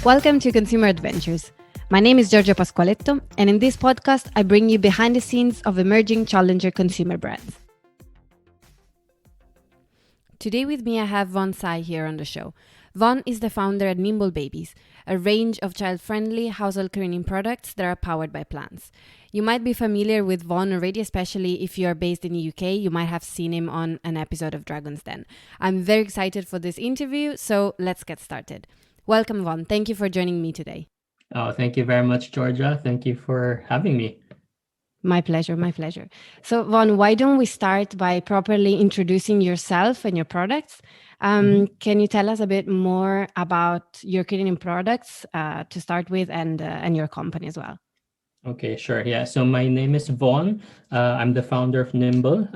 Welcome to Consumer Adventures. My name is Giorgio Pasqualetto, and in this podcast, I bring you behind the scenes of emerging challenger consumer brands. Today with me, I have Von Sai here on the show. Von is the founder at Nimble Babies, a range of child-friendly household cleaning products that are powered by plants. You might be familiar with Von already, especially if you are based in the UK. You might have seen him on an episode of Dragon's Den. I'm very excited for this interview, so let's get started. Welcome, Von. Thank you for joining me today. Oh, thank you very much, Georgia. Thank you for having me. My pleasure, my pleasure. So, Von, why don't we start by properly introducing yourself and your products? Can you tell us a bit more about your cleaning products to start with and your company as well? Okay, sure. Yeah. So my name is Vaughn. I'm the founder of Nimble.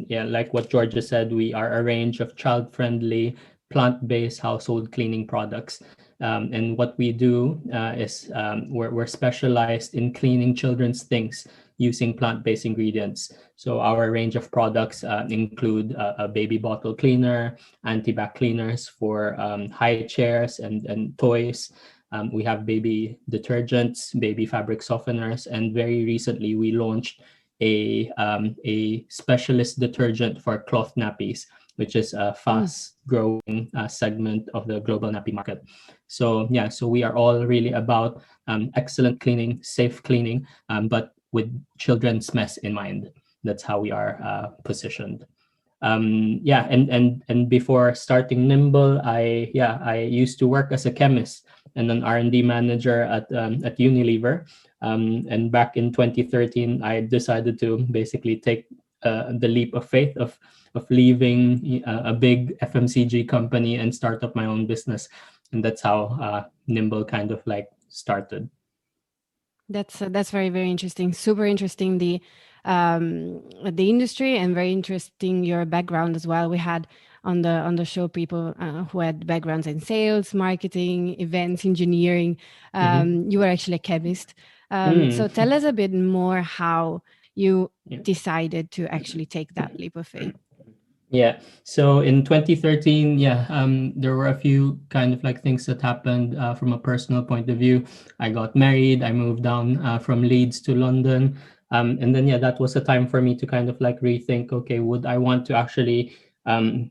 Like what Georgia said, we are a range of child-friendly, plant-based household cleaning products. And what we do is we're specialized in cleaning children's things using plant-based ingredients. So our range of products include a baby bottle cleaner, anti-bac cleaners for high chairs and toys. We have baby detergents, baby fabric softeners, and very recently we launched a specialist detergent for cloth nappies, which is a fast-growing segment of the global nappy market. So we are all really about excellent cleaning, safe cleaning, but with children's mess in mind. That's how we are positioned. And before starting Nimble, I used to work as a chemist and an R&D manager at Unilever. And back in 2013, I decided to basically take the leap of faith of leaving a big FMCG company and start up my own business. And that's how Nimble kind of like started. That's very, very interesting. Super interesting, the industry, and very interesting your background as well. We had on the show people who had backgrounds in sales, marketing, events, engineering. You were actually a chemist. So tell us a bit more how you decided to actually take that leap of faith. Yeah. So in 2013, there were a few kind of like things that happened from a personal point of view. I got married. I moved down from Leeds to London. And then, that was a time for me to kind of like rethink, okay, would I want to actually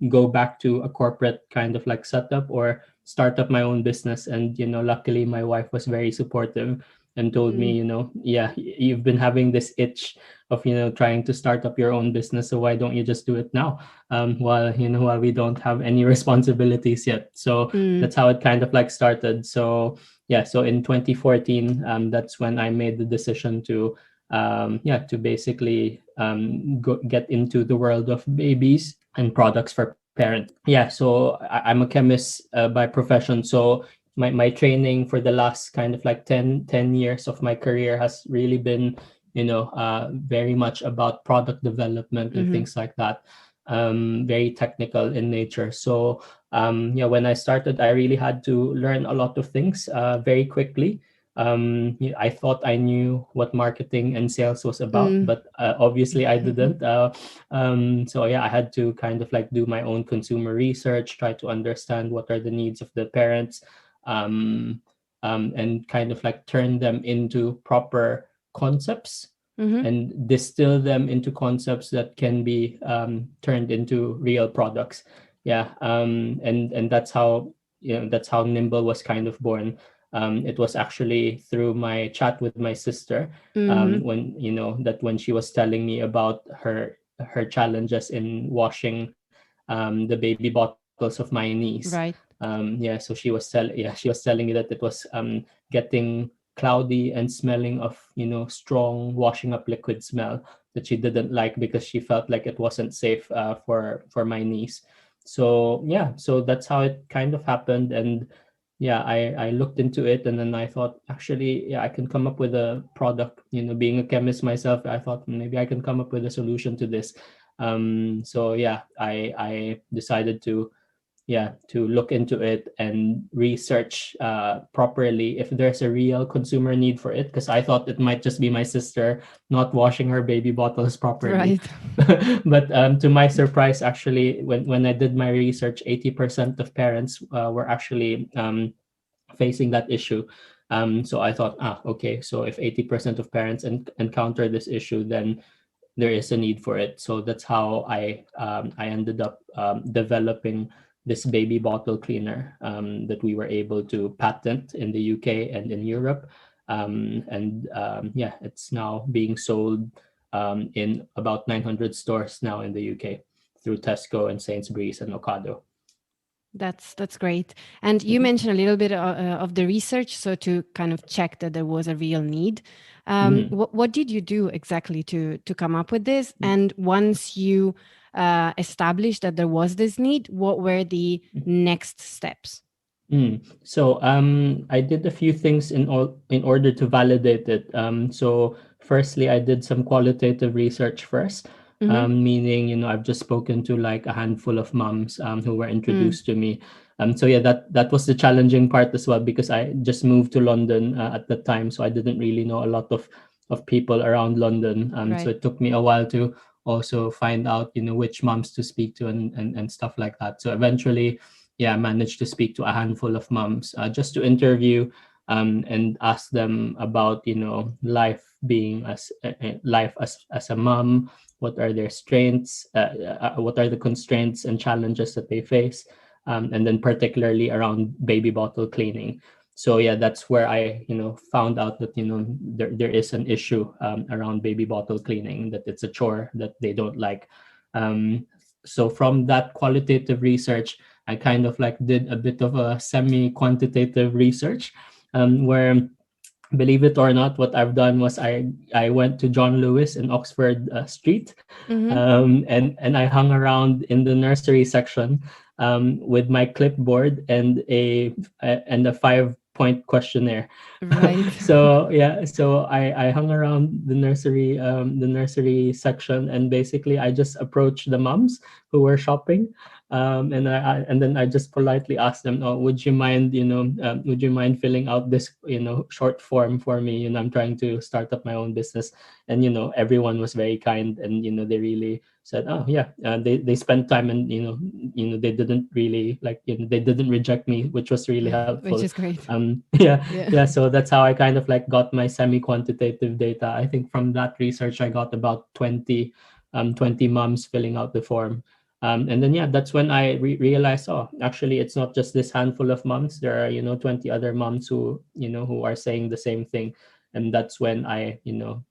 go back to a corporate kind of like setup or start up my own business? And, luckily my wife was very supportive and told me, you've been having this itch of, trying to start up your own business. So why don't you just do it now? While we don't have any responsibilities yet. So that's how it kind of like started. So in 2014, that's when I made the decision to basically get into the world of babies and products for parents. So I'm a chemist by profession. So my training for the last kind of like 10 years of my career has really been very much about product development and things like that. Very technical in nature. So when I started, I really had to learn a lot of things very quickly. I thought I knew what marketing and sales was about, but obviously I didn't. I had to kind of like do my own consumer research, try to understand what are the needs of the parents, and kind of like turn them into proper concepts and distill them into concepts that can be turned into real products. And that's how Nimble was kind of born. It was actually through my chat with my sister when she was telling me about her challenges in washing the baby bottles of my niece. Right. So she was telling me that it was getting cloudy and smelling of strong washing up liquid smell that she didn't like because she felt like it wasn't safe for my niece. So that's how it kind of happened. And I looked into it, and then I thought, actually, I can come up with a product. Being a chemist myself, I thought maybe I can come up with a solution to this. I decided to look into it and research properly if there's a real consumer need for it, because I thought it might just be my sister not washing her baby bottles properly. Right. But to my surprise, actually, when I did my research, 80% of parents were actually facing that issue. So I thought, okay, so if 80% of parents encounter this issue, then there is a need for it. So that's how I ended up developing this baby bottle cleaner that we were able to patent in the UK and in Europe. Yeah, it's now being sold in about 900 stores now in the UK through Tesco and Sainsbury's and Ocado. That's great. And you mentioned a little bit of the research, so to kind of check that there was a real need. Mhm. What did you do exactly to come up with this? And once you established that there was this need, what were the next steps? So I did a few things in order to validate it. So firstly, I did some qualitative research first, Mm-hmm. meaning I've just spoken to like a handful of moms who were Mm, introduced to me. So yeah, that was the challenging part as well because I just moved to London at the time, so I didn't really know a lot of people around London. So right. it took me a while to also find out which moms to speak to and stuff like that. So eventually yeah, I managed to speak to a handful of moms just to interview and ask them about life being life as a mom. What are their strengths? What are the constraints and challenges that they face? And then particularly around baby bottle cleaning. So yeah, that's where I found out that there is an issue around baby bottle cleaning, that it's a chore that they don't like. So from that qualitative research, I kind of like did a bit of a semi-quantitative research, where, believe it or not, what I've done was I went to John Lewis in Oxford Street, Mm-hmm. and I hung around in the nursery section with my clipboard and a 5-point questionnaire. Right. So yeah, so I hung around the nursery section, and basically I just approached the moms who were shopping, and then I just politely asked them, "Oh, would you mind filling out this short form for me? I'm trying to start up my own business." And everyone was very kind, and they really said, "Oh yeah," they spent time, and they didn't really like they didn't reject me, which was really Which helpful. is great. Yeah, Yeah. yeah. So that's how I kind of like got my semi-quantitative data. I think from that research I got about 20 moms filling out the form. And then yeah, that's when I realized, oh, actually it's not just this handful of moms. There are 20 other moms who are saying the same thing. And that's when I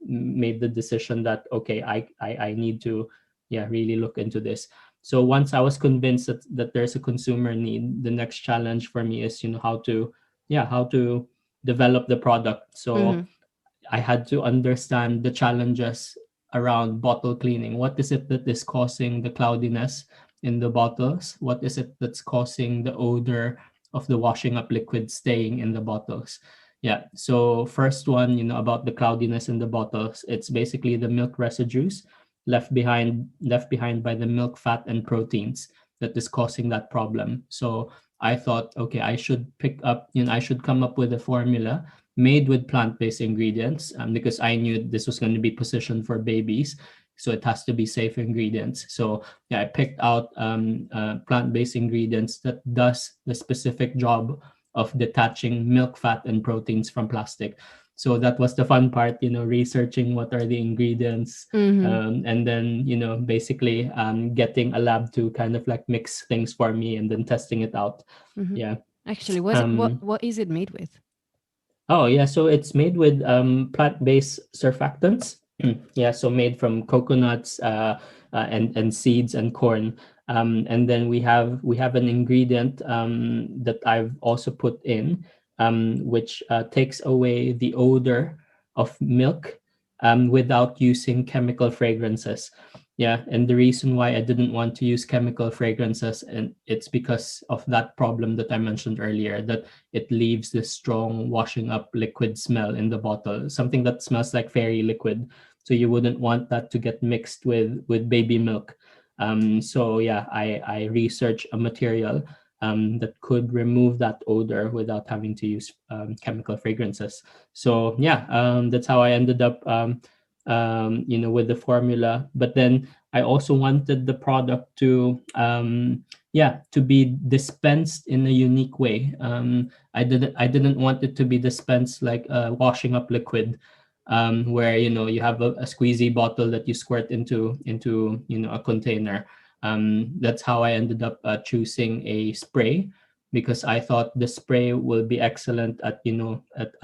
made the decision that okay, I need to yeah really look into this. So once I was convinced that there's a consumer need, the next challenge for me is how to develop the product. Mm-hmm. So I had to understand the challenges around bottle cleaning. What is it that is causing the cloudiness in the bottles? What is it that's causing the odor of the washing up liquid staying in the bottles? Yeah. So first one, about the cloudiness in the bottles, it's basically the milk residues left behind by the milk fat and proteins that is causing that problem. So I thought, okay, I should come up with a formula made with plant-based ingredients, because I knew this was going to be positioned for babies, so it has to be safe ingredients. So yeah, I picked out plant-based ingredients that does the specific job of detaching milk fat and proteins from plastic. So that was the fun part, researching what are the ingredients, Mm-hmm. and then basically getting a lab to kind of like mix things for me and then testing it out. Mm-hmm. Yeah. Actually, was it um what is it made with? Oh yeah, so it's made with plant-based surfactants. Yeah, so made from coconuts, and seeds and corn. And then we have an ingredient that I've also put in, which takes away the odor of milk without using chemical fragrances. Yeah, and the reason why I didn't want to use chemical fragrances, and it's because of that problem that I mentioned earlier, that it leaves this strong washing up liquid smell in the bottle, something that smells like fairy liquid. So you wouldn't want that to get mixed with baby milk. So yeah, I researched a material that could remove that odor without having to use chemical fragrances. So yeah, that's how I ended up with the formula. But then I also wanted the product to to be dispensed in a unique way. I didn't want it to be dispensed like washing up liquid, where you have a squeezy bottle that you squirt into a container. That's how I ended up choosing a spray, because I thought the spray will be excellent at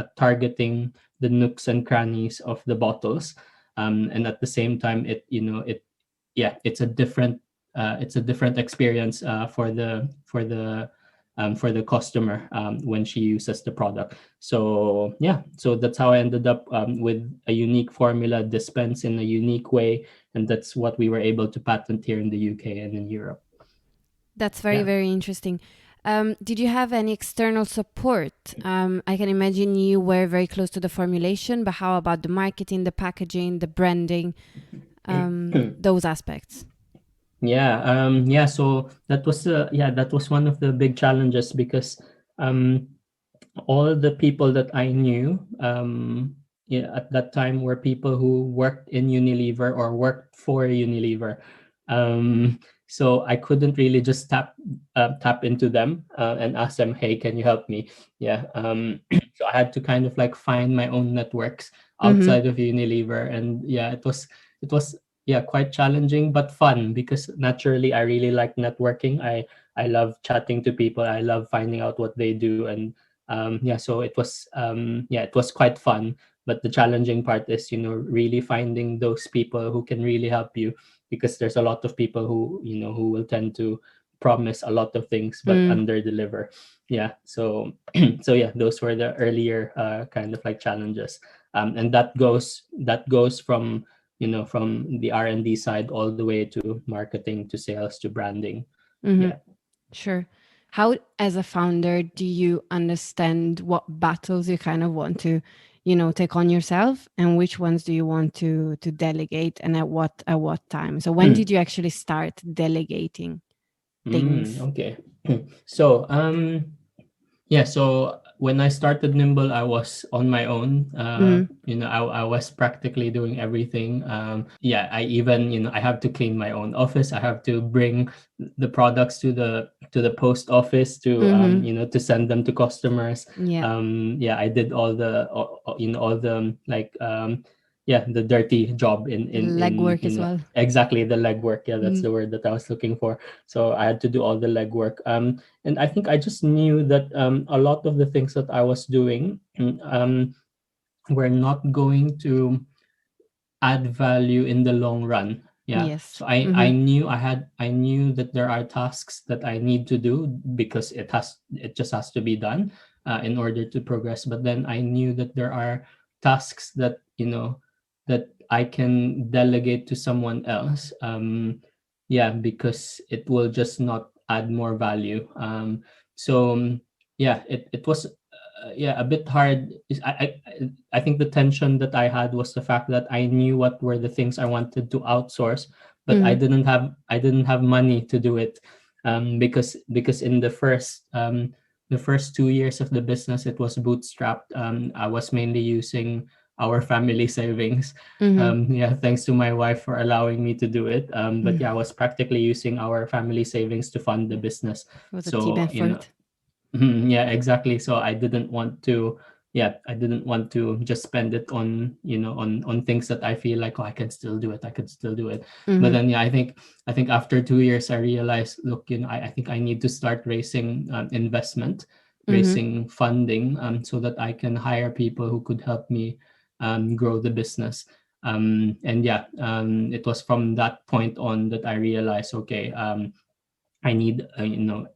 at targeting the nooks and crannies of the bottles, and at the same time it's a different experience for the customer when she uses the product. So that's how I ended up with a unique formula dispensed in a unique way, and that's what we were able to patent here in the UK and in Europe. That's very, Yeah. very interesting. Did you have any external support? I can imagine you were very close to the formulation, but how about the marketing, the packaging, the branding, those aspects? So that was one of the big challenges, because um, all the people that I knew at that time were people who worked in Unilever or worked for Unilever. So I couldn't really just tap into them and ask them, "Hey, can you help me?" Yeah. So I had to kind of like find my own networks Mm-hmm. outside of Unilever, and it was quite challenging but fun, because naturally I really like networking. I love chatting to people. I love finding out what they do, and so it was quite fun. But the challenging part is really finding those people who can really help you, because there's a lot of people who will tend to promise a lot of things but Mm. under deliver. So those were the earlier kind of like challenges, and that goes from the R&D side all the way to marketing, to sales, to branding. Mm-hmm. Yeah. Sure. How, as a founder, do you understand what battles you kind of want to, take on yourself, and which ones do you want to delegate, and at what time? So when did you actually start delegating things? Okay. So when I started Nimble, I was on my own. Mm. I was practically doing everything. I even I have to clean my own office. I have to bring the products to the post office Mm-hmm. to send them to customers. Yeah. I did all the like the dirty job The in legwork as well. exactly, the legwork. Yeah, that's Mm. the word that I was looking for. So I had to do all the legwork. And I think I just knew that a lot of the things that I was doing were not going to add value in the long run. Yeah. Yes. So I Mm-hmm. I knew I knew that there are tasks that I need to do, because it just has to be done in order to progress. But then I knew that there are tasks that that I can delegate to someone else. Because it will just not add more value. It was a bit hard. I think the tension that I had was the fact that I knew what were the things I wanted to outsource, but I Mm-hmm. didn't have money to do it, because in the first 2 years of the business, it was bootstrapped. I was mainly using our family savings. Mm-hmm. Thanks to my wife for allowing me to do it. But Mm. yeah, I was practically using our family savings to fund the business. It was a team So effort. yeah, exactly. So I didn't want to just spend it on things that I feel like, oh, I can still do it. I could still do it. But Mm-hmm. then I think after 2 years I realized, look, I think I need to start raising investment, Mm-hmm. raising funding, so that I can hire people who could help me grow the business. It was from that point on that I realized, okay, I need a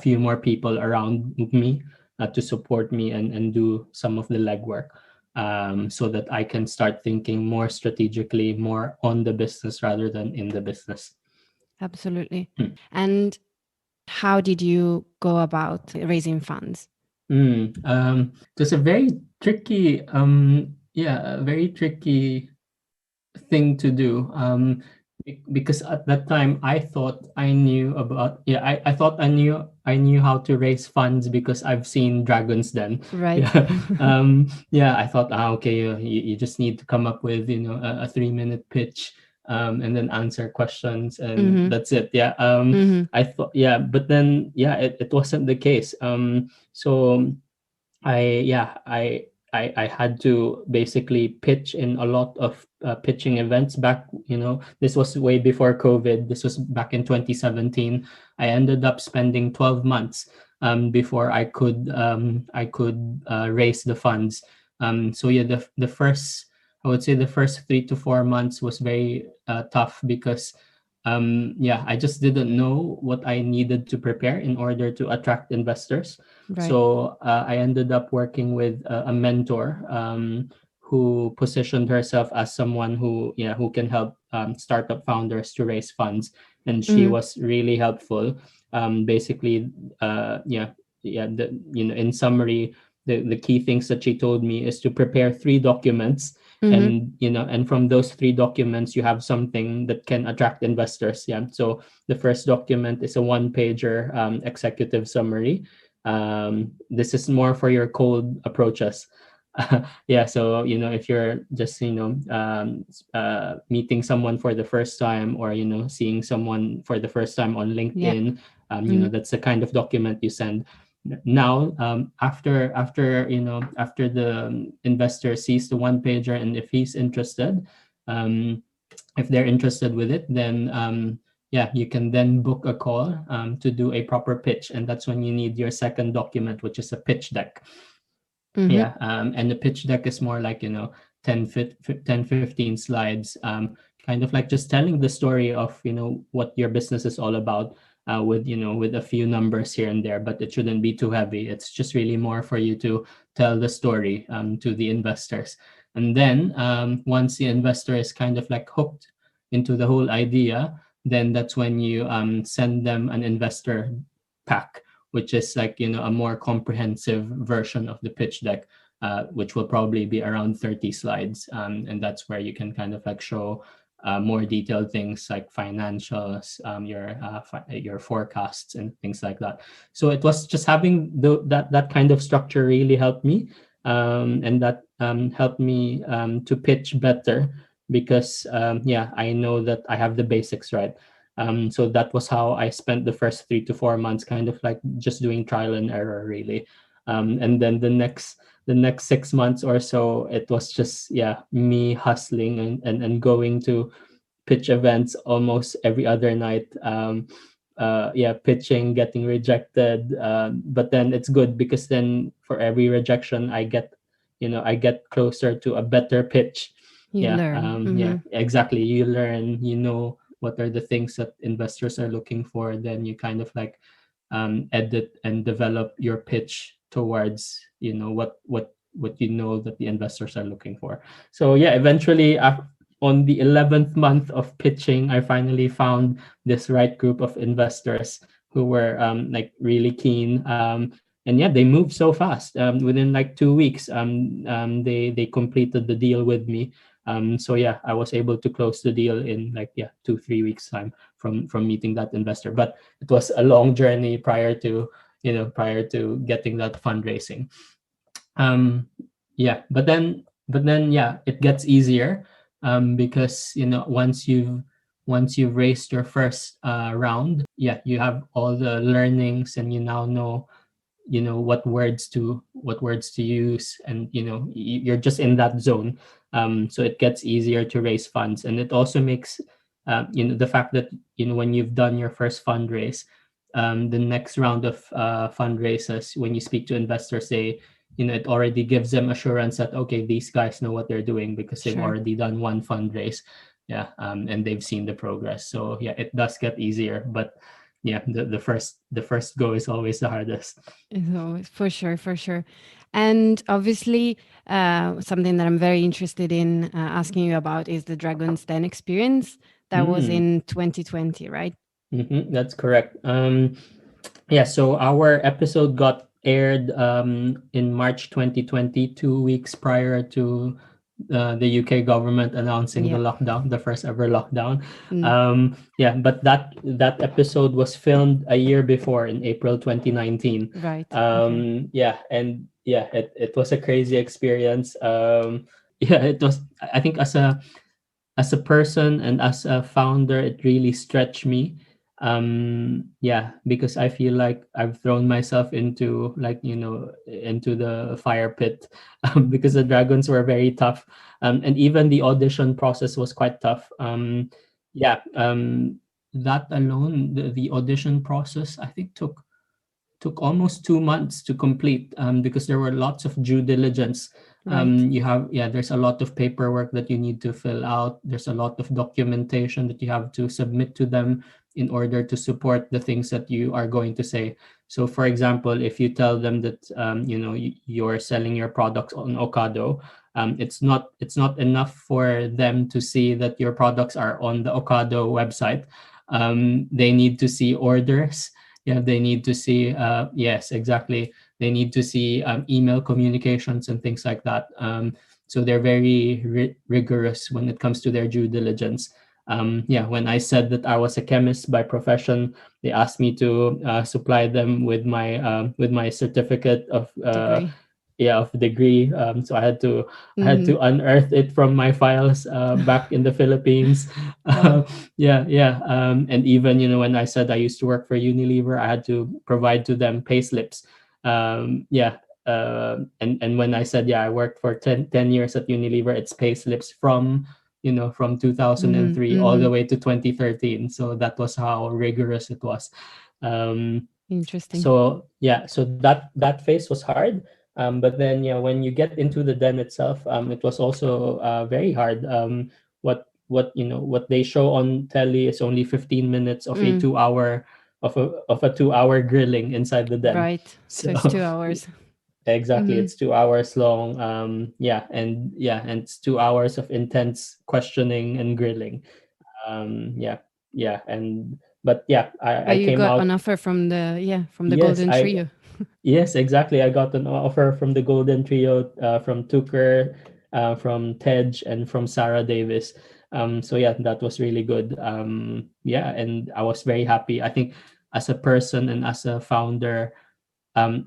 few more people around me to support me and do some of the legwork, so that I can start thinking more strategically, more on the business rather than in the business. Absolutely. And how did you go about raising funds? It was a very tricky, a very tricky thing to do, because at that time I thought I knew about yeah I thought I knew how to raise funds because I've seen Dragons Den. Right. I thought, okay, you just need to come up with a 3-minute pitch, and then answer questions, and Mm-hmm. that's it. Yeah. Mm-hmm. I thought, yeah, but then, yeah, it wasn't the case. So I yeah I had to basically pitch in a lot of pitching events back. This was way before COVID. This was back in 2017. I ended up spending 12 months before I could raise the funds. So yeah, the first, I would say, the first 3 to 4 months was very tough because yeah, I just didn't know what I needed to prepare in order to attract investors. Right. So I ended up working with a mentor who positioned herself as someone who can help startup founders to raise funds, and she Mm-hmm. was really helpful. Basically, in summary, the key things that she told me is to prepare 3 documents, Mm-hmm. and from those 3 documents you have something that can attract investors. Yeah, so the first document is a one pager executive summary. This is more for your cold approaches. Yeah, so if you're just meeting someone for the first time, or seeing someone for the first time on Yeah. LinkedIn, Mm-hmm. that's the kind of document you send. Now, after the investor sees the one pager, and if he's interested, um, if they're interested with it, then yeah, you can then book a call to do a proper pitch, and that's when you need your second document, which is a pitch deck. Mm-hmm. Yeah, and the pitch deck is more like 10 15 slides, kind of like just telling the story of what your business is all about, with a few numbers here and there, but it shouldn't be too heavy. It's just really more for you to tell the story to the investors. And then once the investor is kind of like hooked into the whole idea, then that's when you send them an investor pack, which is like a more comprehensive version of the pitch deck, which will probably be around 30 slides, and that's where you can kind of like show more detailed things like financials, your forecasts and things like that. So it was just having that kind of structure really helped me, and that helped me to pitch better, because yeah, I know that I have the basics right. So that was how I spent the first 3 to 4 months, kind of like just doing trial and error, really. And then the next 6 months or so, it was just, yeah, me hustling and going to pitch events almost every other night. Yeah, pitching, getting rejected. But then it's good, because then for every rejection, I get closer to a better pitch. You Yeah, learn. yeah, Mm-hmm. exactly. You learn, what are the things that investors are looking for. Then you kind of like edit and develop your pitch towards what that the investors are looking for. So yeah, eventually, on the 11th month of pitching, I finally found this right group of investors who were like really keen. And yeah, they moved so fast. Within like 2 weeks, they completed the deal with me. So yeah, I was able to close the deal in like, yeah, 2 3 weeks time from meeting that investor. But it was a long journey prior to getting that fundraising. um yeah, but then yeah, it gets easier, because once you've raised your first round, yeah, you have all the learnings, and you now know what words to use, and you're just in that zone. So it gets easier to raise funds, and it also makes the fact that when you've done your first fundraise, the next round of fundraisers, when you speak to investors, it already gives them assurance that, okay, these guys know what they're doing, because they've Sure. already done one fundraise. Yeah, and they've seen the progress. So yeah, it does get easier, but yeah, the first go is always the hardest. So for sure, for sure. And obviously, something that I'm very interested in asking you about is the Dragon's Den experience that was Mm, in 2020, right? that's correct. Yeah, so our episode got aired in March 2020, 2 weeks prior to the UK government announcing the Yeah. lockdown, the first ever lockdown. Mm, Yeah, but that episode was filmed a year before, in April 2019. right. Okay. Yeah, and yeah, it was a crazy experience. Yeah, it was. I think, as a person and as a founder, it really stretched me. Yeah, because I feel like I've thrown myself into, like, into the fire pit, because the dragons were very tough, and even the audition process was quite tough. Yeah, that alone, the audition process, I think took almost 2 months to complete, because there were lots of due diligence. Right. There's a lot of paperwork that you need to fill out. There's a lot of documentation that you have to submit to them in order to support the things that you are going to say. So, for example, if you tell them that, you're selling your products on Ocado, it's not enough for them to see that your products are on the Ocado website. They need to see orders. Yeah, they need to see, yes, exactly, they need to see, email communications and things like that. So they're very rigorous when it comes to their due diligence. Yeah, when I said that I was a chemist by profession, they asked me to, supply them with my certificate of, Degree. of degree. So I had Mm-hmm. to unearth it from my files, back in the Philippines. Wow. Yeah. And even, when I said I used to work for Unilever, I had to provide to them payslips. Yeah. And when I said, yeah, I worked for 10 years at Unilever, it's payslips from Mm-hmm. 2003 all Mm-hmm. the way to 2013. So that was how rigorous it was. Um, Interesting. so that phase was hard, but then, yeah, when you get into the den itself, it was also, very hard. What they show on telly is only 15 minutes of a Mm. 2 hour of a 2 hour grilling inside the den. Right. So So it's 2 hours. exactly, Mm-hmm. it's 2 hours long. And it's 2 hours of intense questioning and grilling. Yeah, yeah, and but yeah, I But you came got an out. offer from the Yes, Golden I Trio. Yes, exactly. I got an offer from the Golden Trio, from Tucker, from Tej, and from Sarah Davis. So yeah, that was really good. Yeah, and I was very happy. I think as a person and as a founder,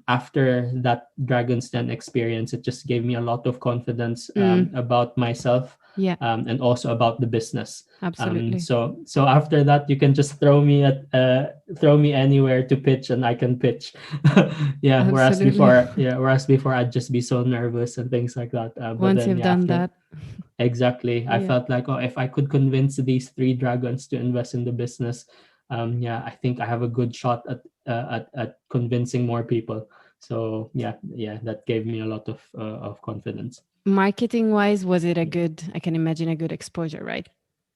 after that Dragon's Den experience, it just gave me a lot of confidence, Mm. about myself, Yeah. and also about the business. Absolutely. So after that, you can just throw me anywhere to pitch, and I can pitch. Yeah. Absolutely. Whereas before I'd just be so nervous and things like that. But Once then, you've yeah, done after that. exactly, I Yeah. felt like, oh, if I could convince these three dragons to invest in the business, yeah, I think I have a good shot at convincing more people. So yeah, that gave me a lot of confidence. Marketing wise, was it a good, I can imagine a good exposure, right?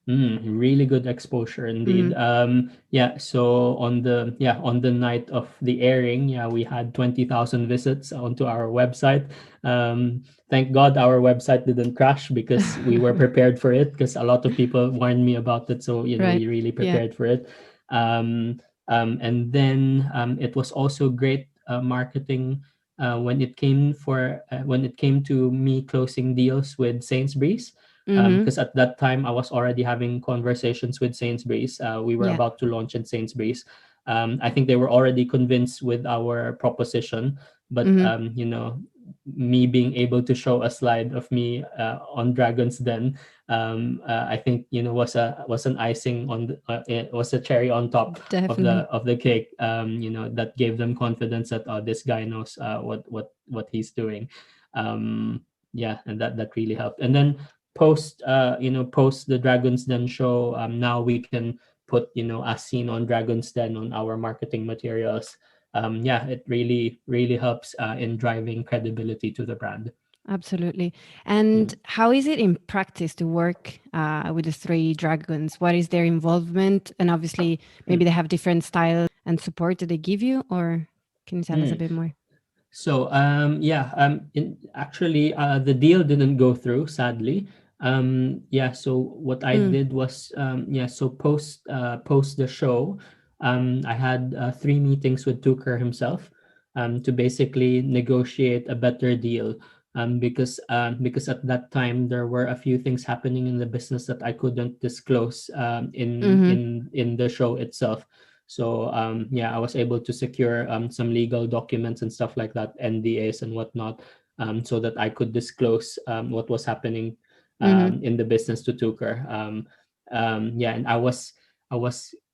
Really good exposure indeed. Mm. Yeah, so on the night of the airing, yeah, we had 20,000 visits onto our website. Thank God our website didn't crash, because we were prepared for it, because a lot of people warned me about it. So, Right. we really Yeah. prepared for it. And then, it was also great, marketing, when it came to me closing deals with Sainsbury's, Mm-hmm. because at that time I was already having conversations with Sainsbury's. We were Yeah. about to launch in Sainsbury's. I think they were already convinced with our proposition, but, Mm-hmm. me being able to show a slide of me, on Dragons Den, I think, was an icing on it was a cherry on top Definitely. of the cake. That gave them confidence that, oh, this guy knows, what he's doing. Yeah, and that really helped. And then post the Dragons Den show, now we can put, as seen on Dragons Den on our marketing materials. Yeah, it really helps, in driving credibility to the brand. Absolutely. And Mm. how is it in practice to work with the three dragons? What is their involvement? And obviously, maybe Mm. they have different styles and support that they give you, or can you tell us a Mm. bit more? So, actually, the deal didn't go through, sadly. Yeah, so what I Mm. did was, so post the show, I had, 3 meetings with Tucker himself, to basically negotiate a better deal. Because at that time there were a few things happening in the business that I couldn't disclose, Mm-hmm. in the show itself. So, yeah, I was able to secure, some legal documents and stuff like that, NDAs and whatnot, so that I could disclose, what was happening, Mm-hmm. in the business to Tucker. Yeah, and I was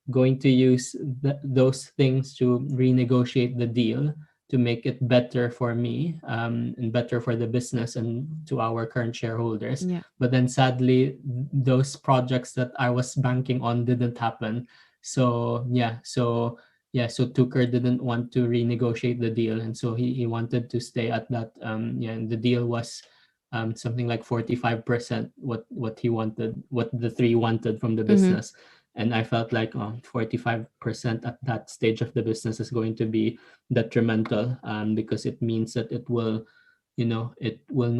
going to use those things to renegotiate the deal to make it better for me, and better for the business and to our current shareholders. Yeah. But then sadly, those projects that I was banking on didn't happen. So Tucker didn't want to renegotiate the deal, and so he wanted to stay at that. And the deal was something like 45% what he wanted, what the three wanted from the Mm-hmm. business. And I felt like 45% at that stage of the business is going to be detrimental, because it means that it will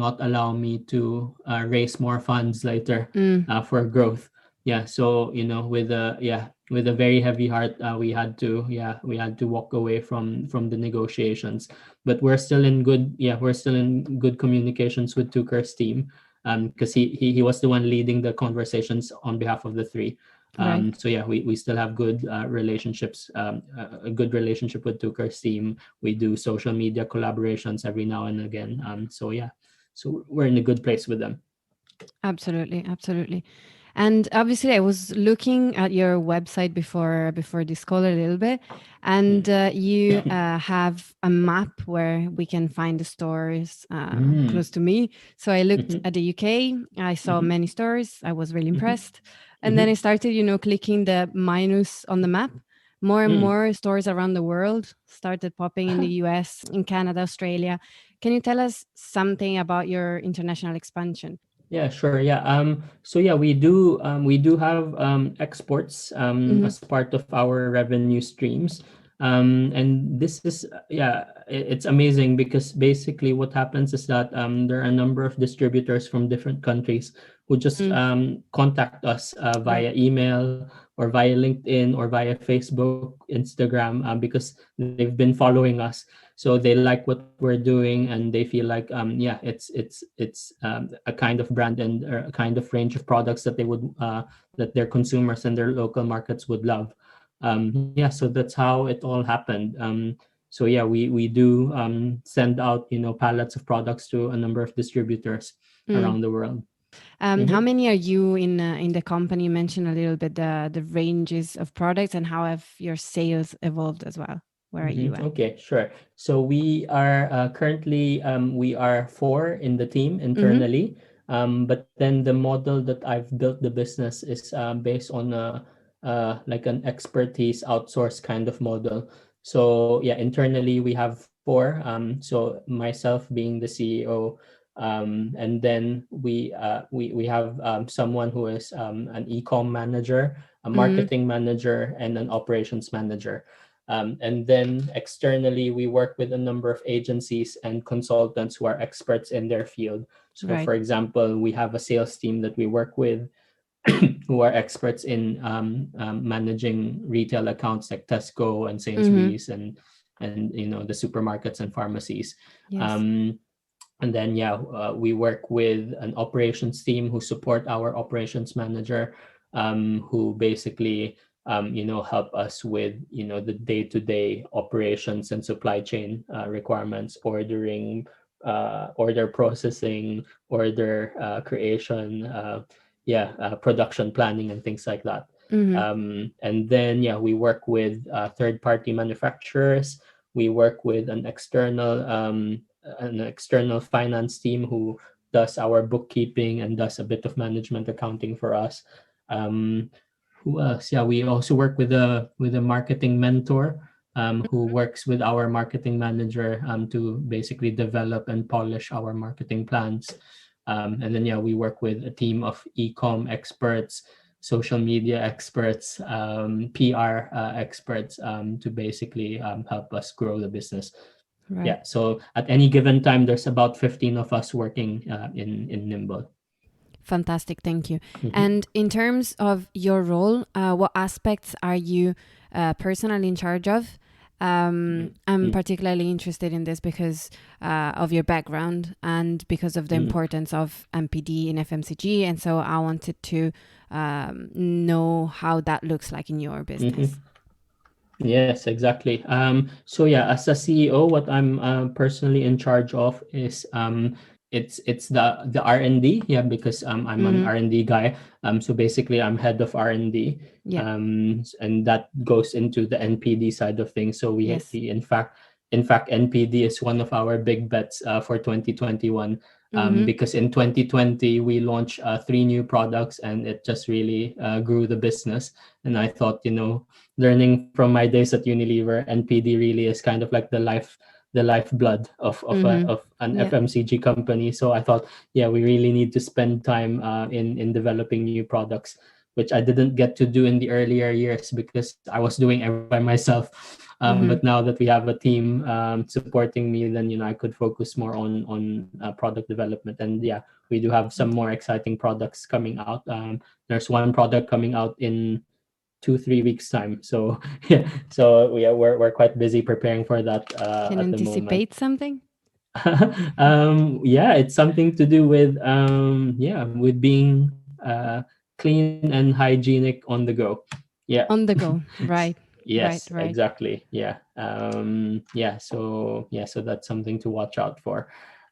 not allow me to raise more funds later Mm. for growth. Yeah, so with a very heavy heart, we had to walk away from the negotiations. But we're still in good communications with Tucker's team, because he was the one leading the conversations on behalf of the three. Right. So yeah, we still have good relationships, a good relationship with Tucker's team. We do social media collaborations every now and again. So we're in a good place with them. Absolutely, absolutely. And obviously, I was looking at your website before this call a little bit, and you have a map where we can find the stores Mm. close to me. So I looked Mhm. at the UK. I saw Mhm. many stores. I was really Mhm. impressed, and then I Mhm. started, clicking the minus on the map. More and Mm. more stores around the world started popping in the US, in Canada, Australia. Can you tell us something about your international expansion? Yeah, sure. Yeah. So yeah, we do have exports Mm-hmm. as part of our revenue streams. And this is it's amazing because basically what happens is that there are a number of distributors from different countries who just Mm, contact us right. via email or via LinkedIn or via Facebook, Instagram, because they've been following us. So they like what we're doing and they feel like it's a kind of brand and or a kind of range of products that they would that their consumers and their local markets would love. Yeah, so that's how it all happened. So yeah, we do send out pallets of products to a number of distributors Mm. around the world. How Mhm. many are you in the company? You mentioned a little bit the ranges of products and how have your sales evolved as well? Where are you at? Okay, sure. So we are currently we are four in the team Mm-hmm. internally, but then the model that I've built the business is based on like an expertise outsource kind of model. So yeah, internally we have four. So myself being the CEO, and then we have someone who is an e-com manager, a Mm-hmm. marketing manager, and an operations manager. And then externally, we work with a number of agencies and consultants who are experts in their field. So, Right. for example, we have a sales team that we work with who are experts in managing retail accounts like Tesco and Mm-hmm. Sainsbury's and the supermarkets and pharmacies. Yes. Um, and then we work with an operations team who support our operations manager, who basically help us with the day-to-day operations and supply chain requirements, ordering, order processing, order creation, production planning and things like that. Mm-hmm. And then we work with third-party manufacturers. We work with an external finance team who does our bookkeeping and does a bit of management accounting for us. Um, who else? Yeah, we also work with a marketing mentor, who works with our marketing manager, to basically develop and polish our marketing plans. And then we work with a team of e-com experts, social media experts, PR experts, to basically help us grow the business. Right. Yeah, so at any given time, there's about 15 of us working in Nimble. Fantastic. Thank you. Mhm. And in terms of your role, what aspects are you personally in charge of? I'm Mm. particularly interested in this because of your background and because of the Mm. importance of MPD in FMCG. And so I wanted to know how that looks like in your business. Mhm. Yes, exactly. So yeah, as a CEO, what I'm personally in charge of is it's the R&D, yeah, because I'm an Mm-hmm. R&D guy. So basically I'm head of R&D, Yeah. and that goes into the NPD side of things. So Yes. we in fact NPD is one of our big bets for 2021, Mm-hmm. because in 2020 we launched three new products, and it just really grew the business. And I thought, learning from my days at Unilever, NPD really is kind of like the lifeblood Mm-hmm. of an Yeah. FMCG company. So I thought, yeah, we really need to spend time in developing new products, which I didn't get to do in the earlier years because I was doing everything by myself. Mm-hmm. But now that we have a team supporting me, then I could focus more on product development. And yeah, we do have some more exciting products coming out. There's one product coming out in 2-3 weeks time. So yeah, so we're quite busy preparing for that Can at the moment. anticipate something Yeah, it's something to do with with being clean and hygienic on the go. Yeah. on the go. Right. Yes, Right. Right. exactly. Yeah. So that's something to watch out for.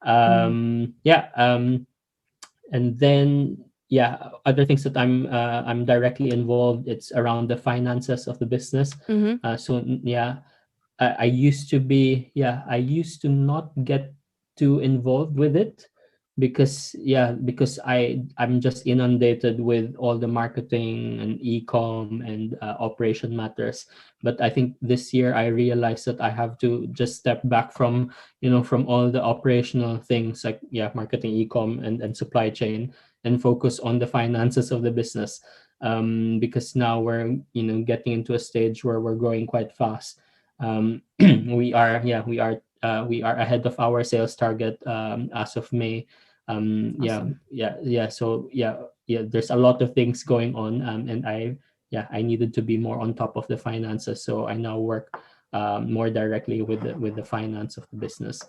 Mm-hmm. Yeah. And then other things that I'm directly involved, it's around the finances of the business. Mm-hmm. I used to be, I used to not get too involved with it because I'm just inundated with all the marketing and e-com and operation matters. But I think this year I realized that I have to just step back from from all the operational things like marketing, e-com, and supply chain, and focus on the finances of the business, because now we're getting into a stage where we're growing quite fast. We are ahead of our sales target as of May. Awesome. There's a lot of things going on, and I needed to be more on top of the finances, so I now work more directly with the finance of the business.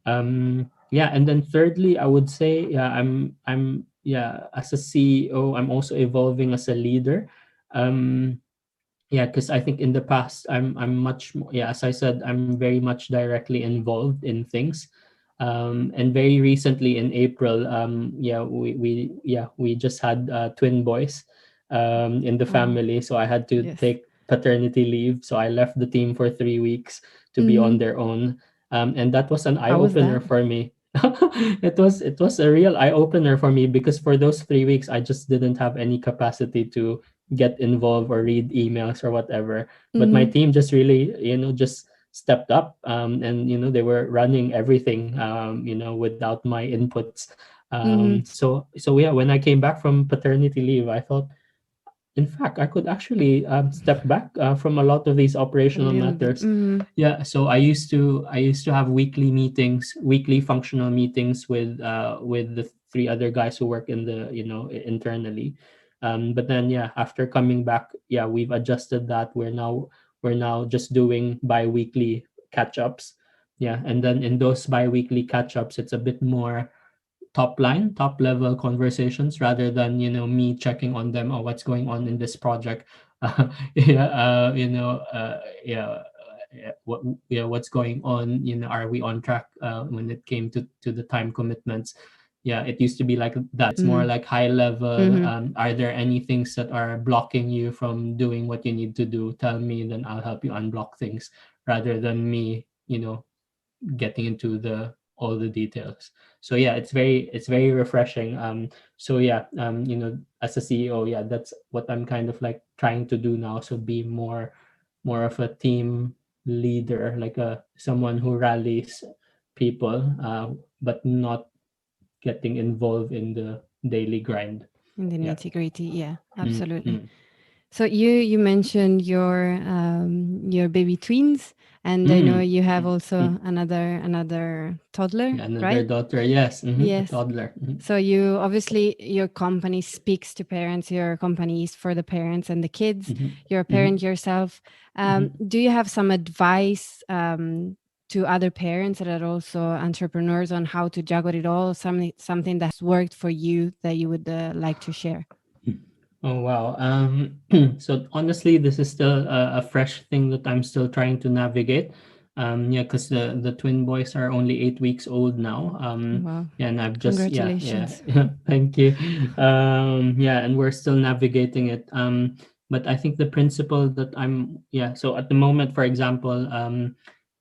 And then thirdly, I would say, as a CEO, I'm also evolving as a leader. Because I think in the past I'm much more, as I said, I'm very much directly involved in things. And very recently in April, we just had twin boys in the Oh, family, so I had to yes. take paternity leave, so I left the team for 3 weeks to be Mm-hmm. on their own. And that was an eye How was opener that? for me. It was a real eye opener for me, because for those 3 weeks I just didn't have any capacity to get involved or read emails or whatever. But my Mm-hmm. team just really, just stepped up, and they were running everything, without my inputs. Mm-hmm. So yeah, when I came back from paternity leave, I thought, in fact, I could actually step back from a lot of these A operational little bit. matters. Mm-hmm. Yeah, so I used to have weekly meetings, weekly functional meetings with the three other guys who work in the internally. But then after coming back, we've adjusted that. We're now just doing bi-weekly catch-ups. Yeah, and then in those bi-weekly catch-ups, it's a bit more top level conversations rather than me checking on them or what's going on in this project. Yeah, what's going on, are we on track when it came to the time commitments. Yeah, it used to be like that. It's more like high level. Mm-hmm. Are there any things that are blocking you from doing what you need to do? Tell me, then I'll help you unblock things, rather than me getting into the all the details. So yeah, it's very refreshing. So yeah, as a CEO, that's what I'm kind of like trying to do now. So be more of a team leader, like a someone who rallies people, but not getting involved in the daily grind. In the Yeah. nitty gritty. Yeah, Mm, absolutely. mm, So you mentioned your baby twins, and I know mm, you have mm, mm. also another toddler, Yeah, another right? daughter, yes. A Yes. toddler. So you obviously your company speaks to parents. Your company is for the parents and the kids. Mhm, You're a mhm, parent yourself. mhm. Do you have some advice to other parents that are also entrepreneurs on how to juggle it all? Something that's worked for you that you would like to share? Oh wow. So honestly, this is still a fresh thing that I'm still trying to navigate. Yeah, because the twin boys are only 8 weeks old now. Wow. Yeah, and I've just Congratulations. thank you. Yeah, and we're still navigating it. But I think the principle that so at the moment, for example,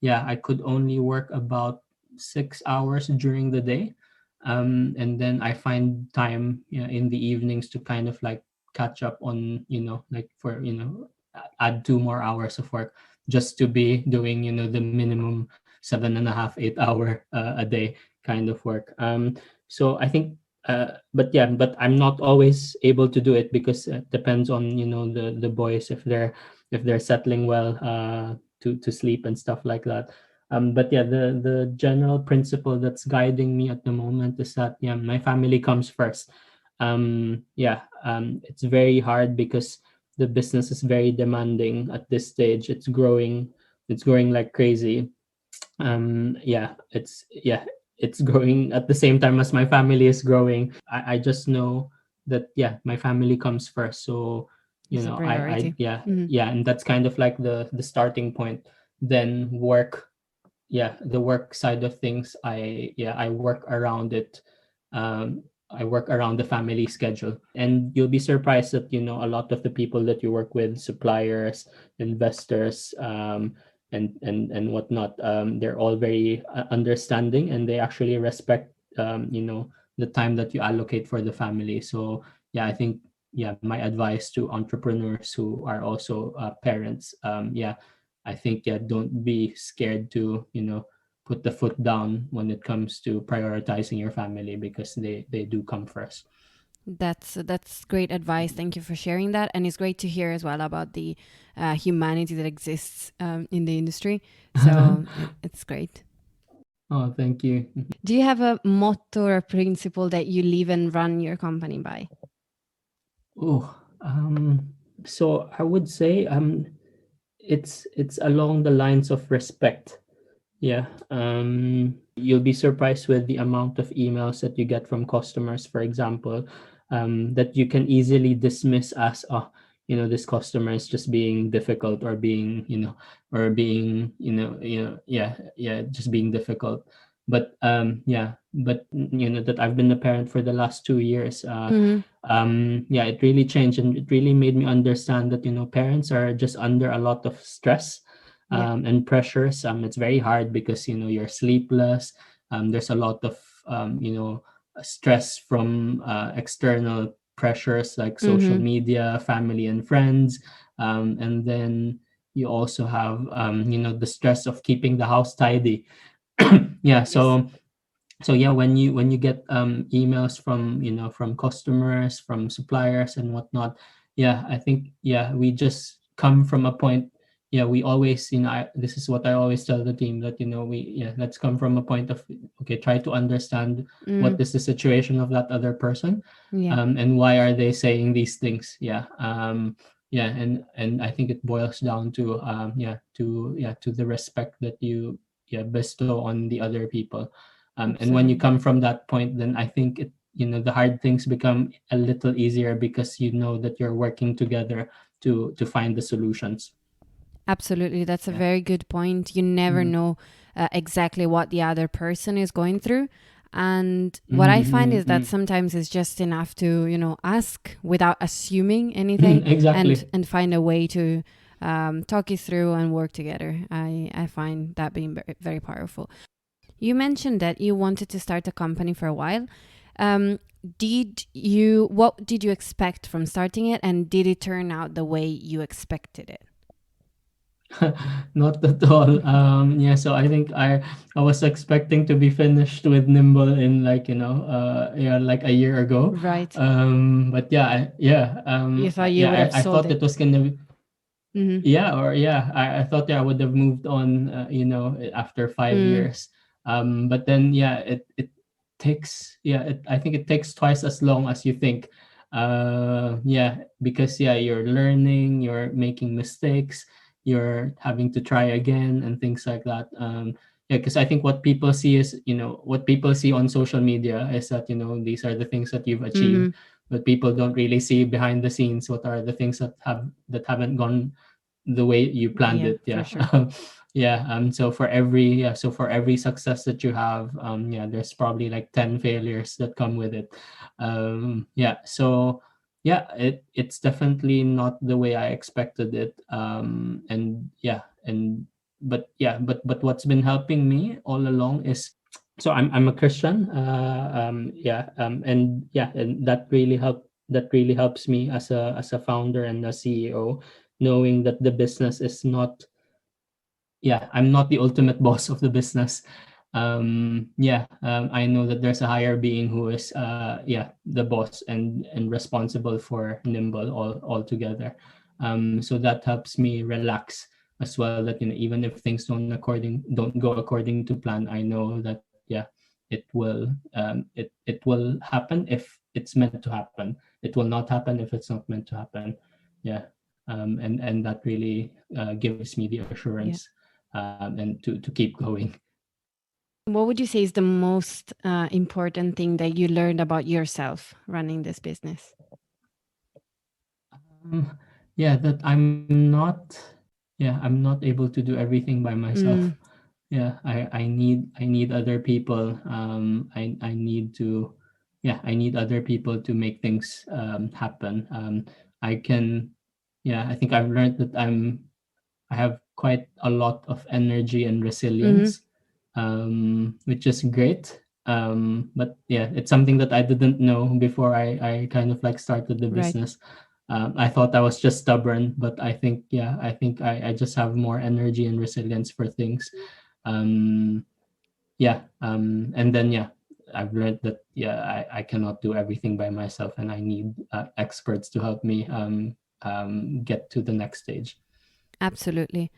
yeah, I could only work about 6 hours during the day, and then I find time, in the evenings to kind of like catch up on, like for add 2 more hours of work just to be doing the minimum 7.5 8 hour a day kind of work. So I think but I'm not always able to do it because it depends on the boys if they're settling well to sleep and stuff like that. But yeah, the general principle that's guiding me at the moment is that my family comes first. It's very hard because the business is very demanding at this stage. It's growing like crazy. It's growing at the same time as my family is growing. I just know that my family comes first. So It's a I priority. Hmm. and that's kind of like the starting point. Then work, the work side of things, I work around it. I work around the family schedule, and you'll be surprised that a lot of the people that you work with, suppliers, investors, and whatnot, they're all very understanding, and they actually respect the time that you allocate for the family. So I think my advice to entrepreneurs who are also parents, I think don't be scared to put the foot down when it comes to prioritizing your family, because they do come first. That's great advice. Thank you for sharing that, and it's great to hear as well about the humanity that exists in the industry. So it's great. Oh, thank you. Do you have a motto or a principle that you live and run your company by? Oh, so I would say it's along the lines of respect. Yeah. You'll be surprised with the amount of emails that you get from customers, for example, that you can easily dismiss as, oh, this customer is just being difficult, or being, just being difficult. But that I've been a parent for the last 2 years. Mm-hmm. It really changed, and it really made me understand that parents are just under a lot of stress Yeah. and pressures. It's very hard because you're sleepless. There's a lot of stress from external pressures like social Mm-hmm. media, family, and friends, and then you also have the stress of keeping the house tidy. yeah. Yes. So when you get emails from customers, from suppliers, and whatnot, I think we just come from a point. We always, this is what I always tell the team, that let's come from a point of, okay, try to understand what Mm, is the situation of that other person, yeah. and why are they saying these things. And I think it boils down to to the respect that you bestow on the other people. And when you Absolutely. come from that point, then I think the hard things become a little easier, because you know that you're working together to find the solutions. Absolutely. That's a Yeah. very good point. You never Mm. know exactly what the other person is going through. And what I Mm, find mm, is that mm. sometimes it's just enough to, ask without assuming anything, and Exactly. find a way to talk it through and work together. I find that being very, very powerful. You mentioned that you wanted to start a company for a while. Um, what did you expect from starting it, and did it turn out the way you expected it? Not at all. So I think I was expecting to be finished with Nimble in, like, like a year ago. Right. But yeah, You thought you would have I sold thought it it. was gonna be. Mm-hmm. I thought I would have moved on, after 5 years. But then it takes, I think it takes twice as long as you think. Because you're learning, you're making mistakes, you're having to try again, and things like that. Because I think what people see on social media is that these are the things that you've Mm-hmm. achieved, but people don't really see behind the scenes what are the things that haven't gone the way you planned Yeah, it. for Yeah. sure. Yeah. So for every success that you have, yeah, there's probably like 10 failures that come with it. Yeah. So yeah, it's definitely not the way I expected it. And yeah, and but yeah, but what's been helping me all along is, so I'm a Christian. Yeah. And yeah, and that really helps me as a founder and a CEO, knowing that the business is not, yeah, I'm not the ultimate boss of the business. Yeah, I know that there's a higher being who is, yeah, the boss and responsible for Nimble all together. So that helps me relax as well, that, you know, even if things don't go according to plan, I know that, yeah, it will happen if it's meant to happen. It will not happen if it's not meant to happen. Yeah. And that really gives me the Yeah. assurance, and to keep going. What would you say is the most important thing that you learned about yourself running this business? Yeah, that I'm not able to do everything by myself. Mm, Yeah, I need other people. I need to, yeah, I need other people to make things happen. I can, yeah, I think I've learned that I have quite a lot of energy and mm-hmm, resilience, which is great. But yeah, it's something that I didn't know before I kind of like started the right. business. I thought I was just stubborn, but I think, yeah, I think I just have more energy and resilience for things. Um, yeah. And then, yeah, I've learned that, yeah, I cannot do everything by myself, and I need experts to help me get to the next stage. Absolutely.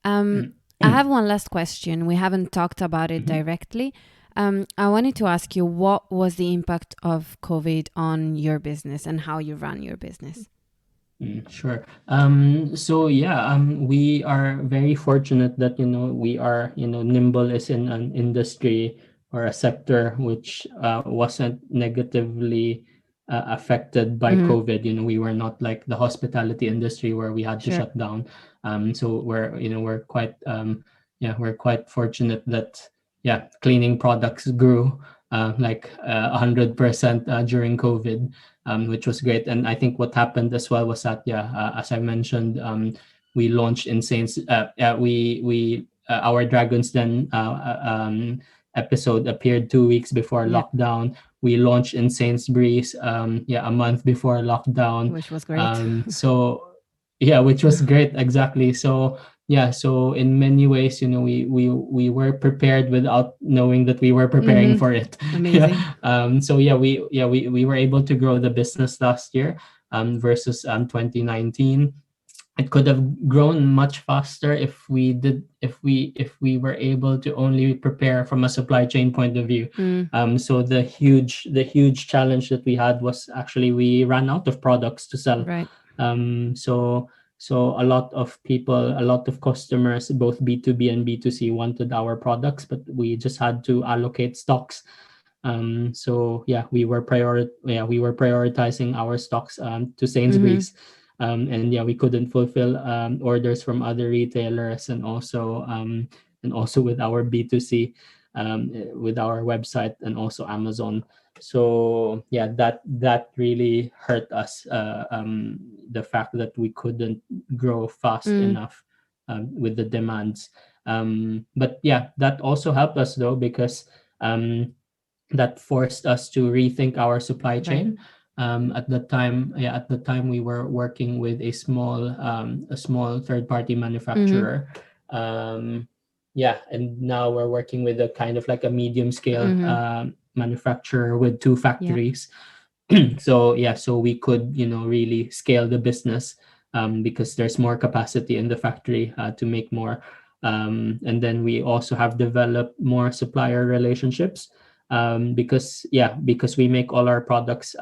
Um, I have one last question. We haven't talked about it Mhm. directly. I wanted to ask you, what was the impact of COVID on your business and how you run your business? Sure. So yeah, we are very fortunate that, you know, we are, you know, Nimble is in an industry or a sector which wasn't negatively affected by Mm-hmm, COVID. You know, we were not like the hospitality industry where we had to sure. shut down. So we're, you know, we're quite, yeah, we're quite fortunate that, yeah, cleaning products grew like 100% during COVID, which was great. And I think what happened as well was that, yeah, as I mentioned, we launched in Saints. We Our Dragons Den episode appeared 2 weeks before Yeah, lockdown. We launched in Sainsbury's, yeah, a month before lockdown. which was great. So yeah, which was great, exactly. So yeah, so in many ways, you know, we were prepared without knowing that we were preparing Mm-hmm, for it. Yeah. amazing. So yeah, we were able to grow the business last year, versus 2019. It could have grown much faster if we were able to only prepare from a supply chain point of view. Mm, So the huge challenge that we had was actually we ran out of products to sell. right. So a lot of people, a lot of customers, both B2B and B2C, wanted our products, but we just had to allocate stocks. So yeah, we were prioritizing our stocks to Mm-hmm, Sainsbury's, and yeah, we couldn't fulfill orders from other retailers, and also with our B2C, with our website, and also Amazon. So yeah, that really hurt us. The fact that we couldn't grow fast mm, enough with the demands. But yeah, that also helped us though, because that forced us to rethink our supply right. chain. At the time we were working with a small third party Mm-hmm, manufacturer. Yeah, and now we're working with a kind of like a medium scale mm-hmm, manufacturer with two yeah. factories. So yeah, so we could, you know, really scale the business, because there's more capacity in the factory to make more. And then we also have developed more supplier relationships, because we make all our products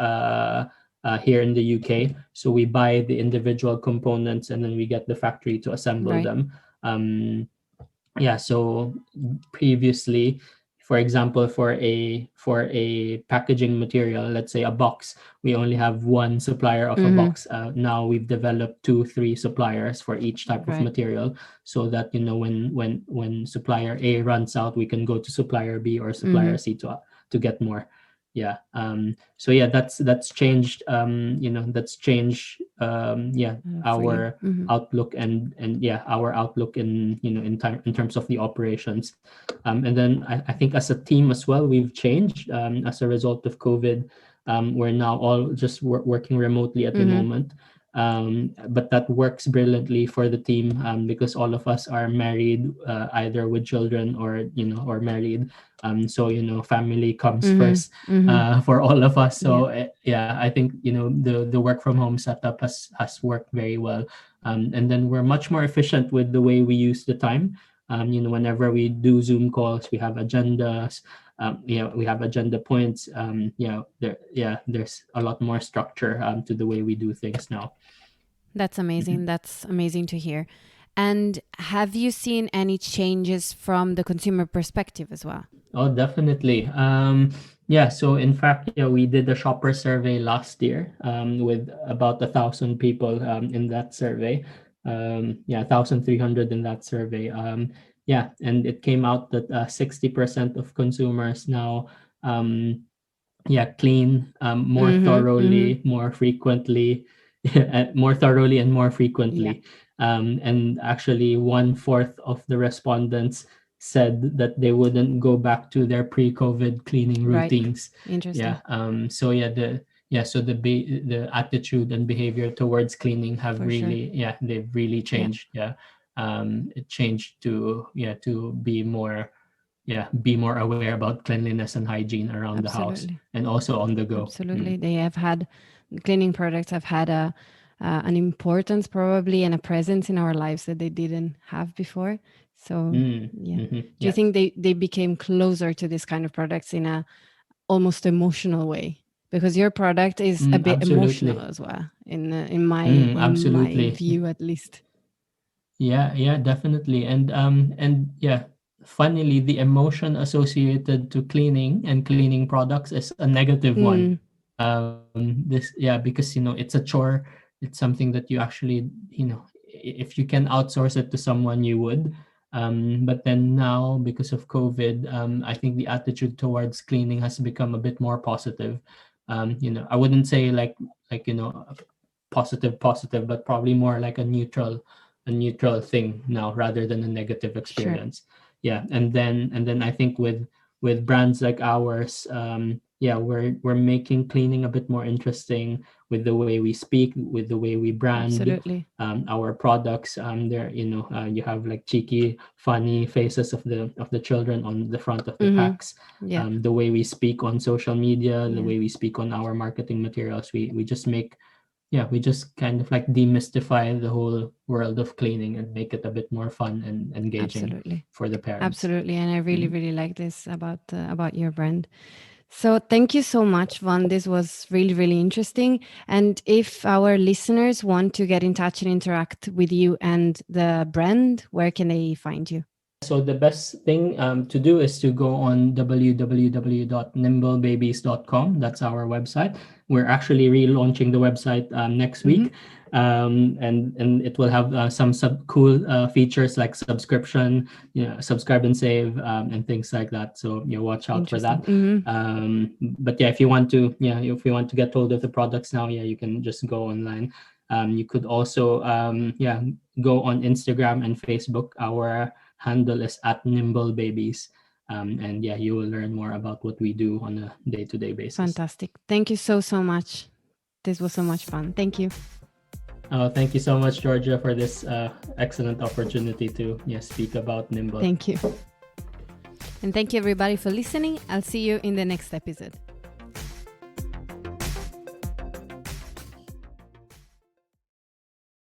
here in the UK. So we buy the individual components, and then we get the factory to assemble Right. them. Um, yeah, so previously, for example, for a packaging material, let's say a box, we only have one supplier of a box. Now we've developed 2 3 suppliers for each type of Right. material, so that when supplier A runs out, we can go to supplier B or supplier C to get more. Yeah. So yeah, that's changed. That's changed. Yeah, For you. our outlook and yeah, our outlook in terms of the operations. And then I think as a team as well, we've changed as a result of COVID. We're now all just working remotely at the moment. But that works brilliantly for the team, because all of us are married, either with children or married. So family comes first for all of us. So yeah, I think the work from home setup has worked very well. And then we're much more efficient with the way we use the time. Whenever we do Zoom calls, we have agendas. We have agenda points. There's a lot more structure to the way we do things now. That's amazing. That's amazing to hear. And have you seen any changes from the consumer perspective as well? Oh, definitely. So in fact, we did a shopper survey last year with about 1,000 people in that survey. 1,300 in that survey. And it came out that 60% of consumers now clean more thoroughly, more frequently, more thoroughly and more frequently. And actually, 1/4 of the respondents said that they wouldn't go back to their pre-COVID cleaning routines. Interesting. The attitude and behavior towards cleaning have For really, they've really changed. It changed to be more aware about cleanliness and hygiene around the house and also on the go. Absolutely. They have had, cleaning products have had an importance probably and a presence in our lives that they didn't have before. So do you think they became closer to this kind of products in a almost emotional way? Because your product is a bit emotional as well, in my view at least. Yeah, definitely. And funnily, the emotion associated to cleaning and cleaning products is a negative one. Because it's a chore. It's something that you actually, if you can outsource it to someone, you would. But then now, because of COVID, I think the attitude towards cleaning has become a bit more positive. I wouldn't say like positive, but probably more like a neutral thing now rather than a negative experience. And then I think with brands like ours, we're making cleaning a bit more interesting with the way we speak, with the way we brand our products. There you have like cheeky funny faces of the children on the front of the packs. The way we speak on social media, the way we speak on our marketing materials, we just make we just kind of like demystify the whole world of cleaning and make it a bit more fun and engaging for the parents. Absolutely. And I really, really like this about your brand. So thank you so much, Von. This was really, really interesting. And if our listeners want to get in touch and interact with you and the brand, where can they find you? So the best thing to do is to go on www.nimblebabies.com. That's our website. We're actually relaunching the website next week. And it will have some cool features like subscription, subscribe and save, and things like that. So watch out for that. But if you want to get hold of the products now, you can just go online. You could also go on Instagram and Facebook. Our handle is @Nimble Babies. And you will learn more about what we do on a day-to-day basis. Fantastic. Thank you so much. This was so much fun. Thank you. Thank you so much, Georgia, for this excellent opportunity to speak about Nimble. Thank you. And thank you everybody for listening. I'll see you in the next episode.